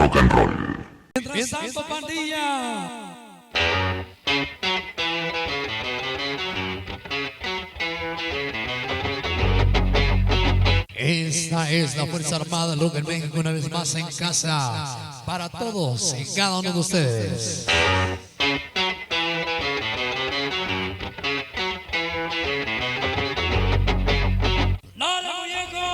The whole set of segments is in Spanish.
rock and roll. Mientras tanto, pandilla. Esta es la Fuerza Armada Local México, una vez más en casa, para todos y cada uno de ustedes. ¡Dale, muñeco!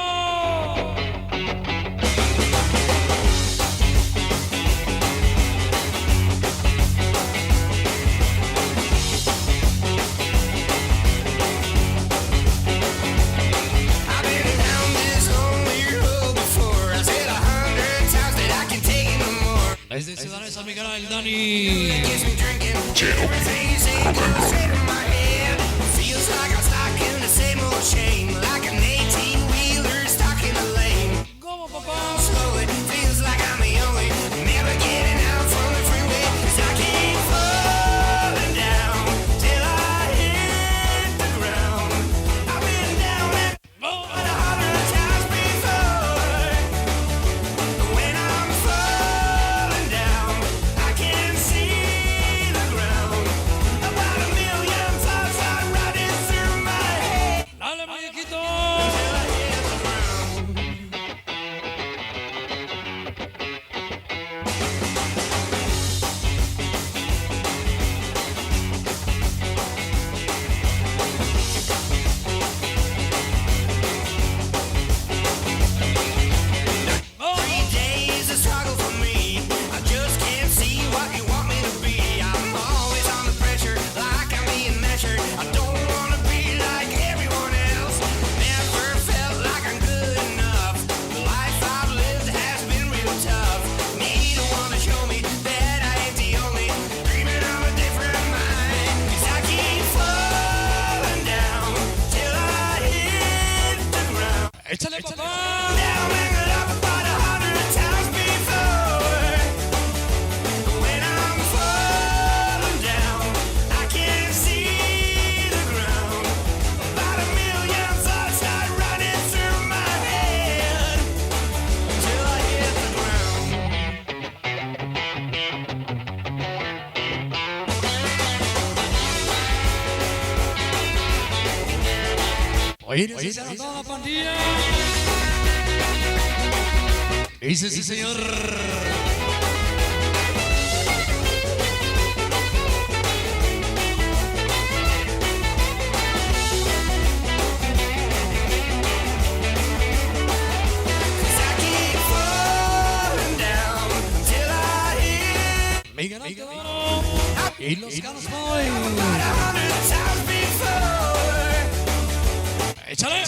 Desde Ciudad San Miguel, el Dani Cherokee, rock and roll. ¿Cómo, papá? Dale, muñequito. Échale, papá. Oye, se ha toda la pandilla. Dice sí, señor. Miguel y los Carlos Boy. Échale.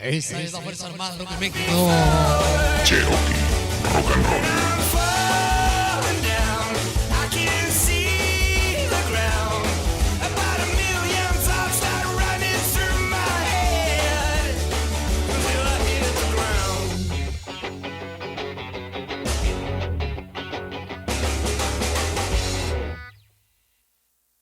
Esta es la Fuerza Armada de México. Cherokee, rock and roll.